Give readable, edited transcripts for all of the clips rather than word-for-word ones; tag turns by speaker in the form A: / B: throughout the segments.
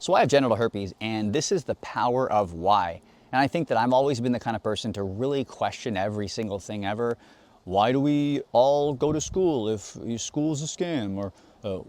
A: So I have genital herpes, and this is the power of why. And I think that I've always been the kind of person to really question every single thing ever. Why do we all go to school if school's a scam? Or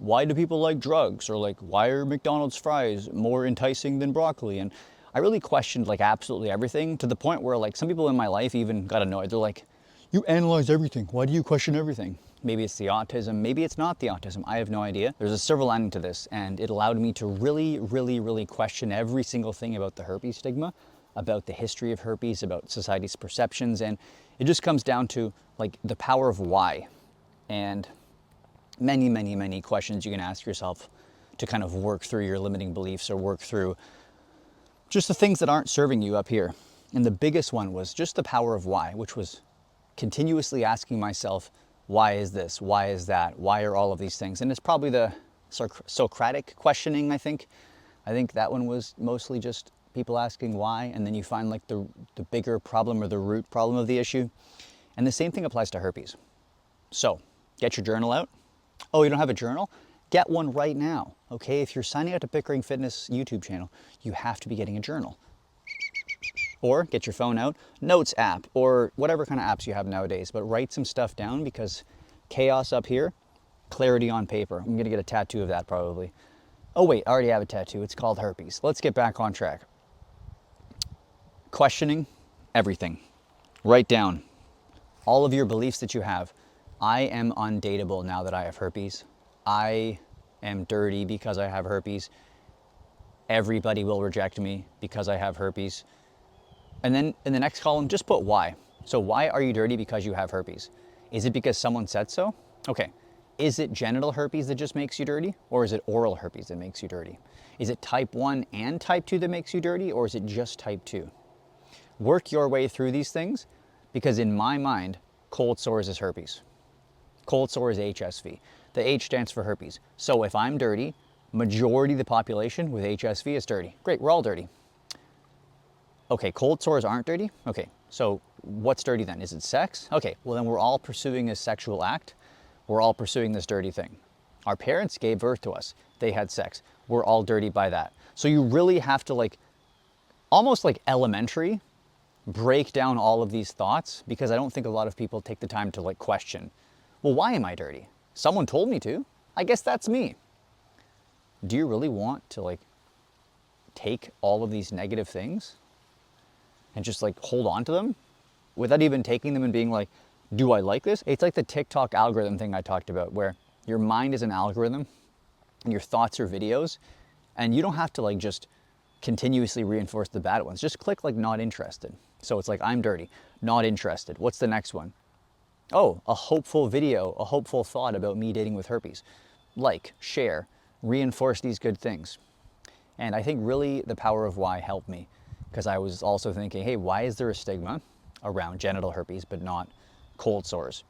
A: why do people like drugs? Or like, why are McDonald's fries more enticing than broccoli? And I really questioned like absolutely everything, to the point where like some people in my life even got annoyed. They're like, you analyze everything. Why do you question everything? Maybe it's the autism, maybe it's not the autism. I have no idea. There's a silver lining to this, and it allowed me to really question every single thing about the herpes stigma, about the history of herpes, about society's perceptions, and it just comes down to like the power of why. And many questions you can ask yourself to kind of work through your limiting beliefs or work through just the things that aren't serving you up here. And the biggest one was just the power of why, which was continuously asking myself, why is this? Why is that? Why are all of these things? And it's probably the Socratic questioning, I think. I think that one was mostly just people asking why, and then you find like the bigger problem or the root problem of the issue. And the same thing applies to herpes. So get your journal out. Oh, you don't have a journal? Get one right now, okay? If you're signing up to Pickering Fitness YouTube channel, you have to be getting a journal. Or get your phone out, notes app, or whatever kind of apps you have nowadays, but write some stuff down, because chaos up here, clarity on paper. I'm gonna get a tattoo of that probably. Oh wait, I already have a tattoo. It's called herpes. Let's get back on track. Questioning everything. Write down all of your beliefs that you have. I am undateable now that I have herpes. I am dirty because I have herpes. Everybody will reject me because I have herpes. And then in the next column, just put why. So why are you dirty because you have herpes? Is it because someone said so? Okay. Is it genital herpes that just makes you dirty? Or is it oral herpes that makes you dirty? Is it type 1 and type 2 that makes you dirty? Or is it just type 2? Work your way through these things, because in my mind, cold sores is herpes. Cold sore is HSV. The H stands for herpes. So if I'm dirty, majority of the population with HSV is dirty. Great, we're all dirty. Okay, cold sores aren't dirty? Okay, so what's dirty then? Is it sex? Okay, well then we're all pursuing a sexual act. We're all pursuing this dirty thing. Our parents gave birth to us. They had sex. We're all dirty by that. So you really have to like, almost like elementary, break down all of these thoughts, because I don't think a lot of people take the time to like question, well, why am I dirty? Someone told me to. I guess that's me. Do you really want to like take all of these negative things and just like hold on to them without even taking them and being like, do I like this? It's like the TikTok algorithm thing I talked about, where your mind is an algorithm and your thoughts are videos, and you don't have to like just continuously reinforce the bad ones. Just click like not interested. So it's like, I'm dirty, not interested. What's the next one? Oh, a hopeful video, a hopeful thought about me dating with herpes. Like, share, reinforce these good things. And I think really the power of why helped me, because I was also thinking, hey, why is there a stigma around genital herpes but not cold sores?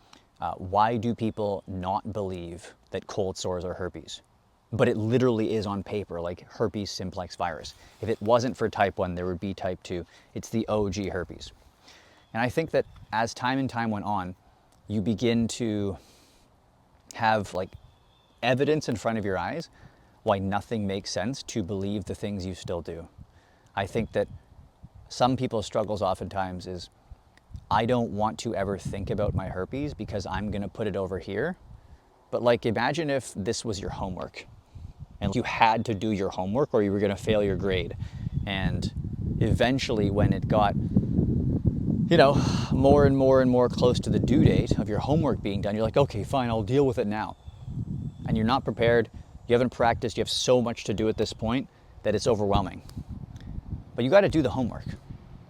A: Why do people not believe that cold sores are herpes? But it literally is on paper, like herpes simplex virus. If it wasn't for type 1, there would be type 2. It's the OG herpes. And I think that as time and time went on, you begin to have like evidence in front of your eyes why nothing makes sense to believe the things you still do. I think that some people's struggles oftentimes is, I don't want to ever think about my herpes because I'm gonna put it over here. But like, imagine if this was your homework and you had to do your homework or you were gonna fail your grade. And eventually when it got, you know, more and more close to the due date of your homework being done, you're like, okay, fine, I'll deal with it now. And you're not prepared, you haven't practiced, you have so much to do at this point that it's overwhelming. But you gotta do the homework.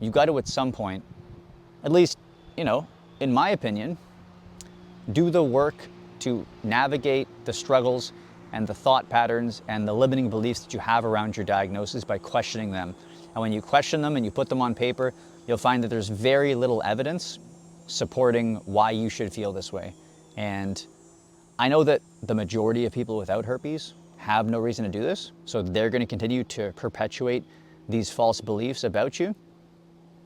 A: You gotta at some point, at least, you know, in my opinion, do the work to navigate the struggles and the thought patterns and the limiting beliefs that you have around your diagnosis by questioning them. And when you question them and you put them on paper, you'll find that there's very little evidence supporting why you should feel this way. And I know that the majority of people without herpes have no reason to do this, so they're going to continue to perpetuate these false beliefs about you,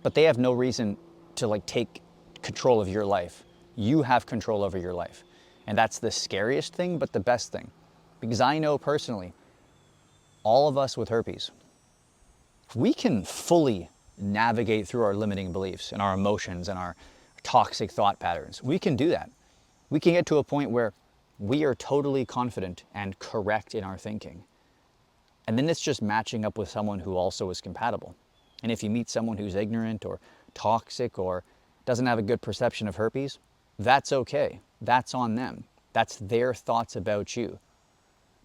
A: but they have no reason to like take control of your life. You have control over your life. And that's the scariest thing, but the best thing. Because I know personally, all of us with herpes, we can fully navigate through our limiting beliefs and our emotions and our toxic thought patterns. We can do that. We can get to a point where we are totally confident and correct in our thinking. And then it's just matching up with someone who also is compatible. And if you meet someone who's ignorant or toxic or doesn't have a good perception of herpes, that's okay. That's on them. That's their thoughts about you.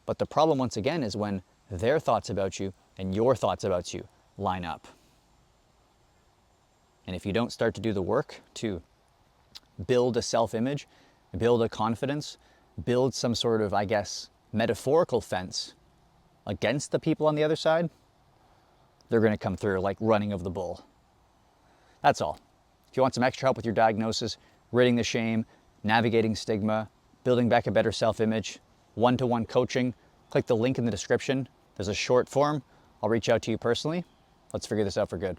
A: But the problem, once again, is when their thoughts about you and your thoughts about you line up. And if you don't start to do the work to build a self-image, build a confidence, build some sort of, I guess, metaphorical fence against the people on the other side, they're going to come through like running of the bull. That's all. If you want some extra help with your diagnosis, ridding the shame, navigating stigma, building back a better self-image, one-to-one coaching, click the link in the description. There's a short form. I'll reach out to you personally. Let's figure this out for good.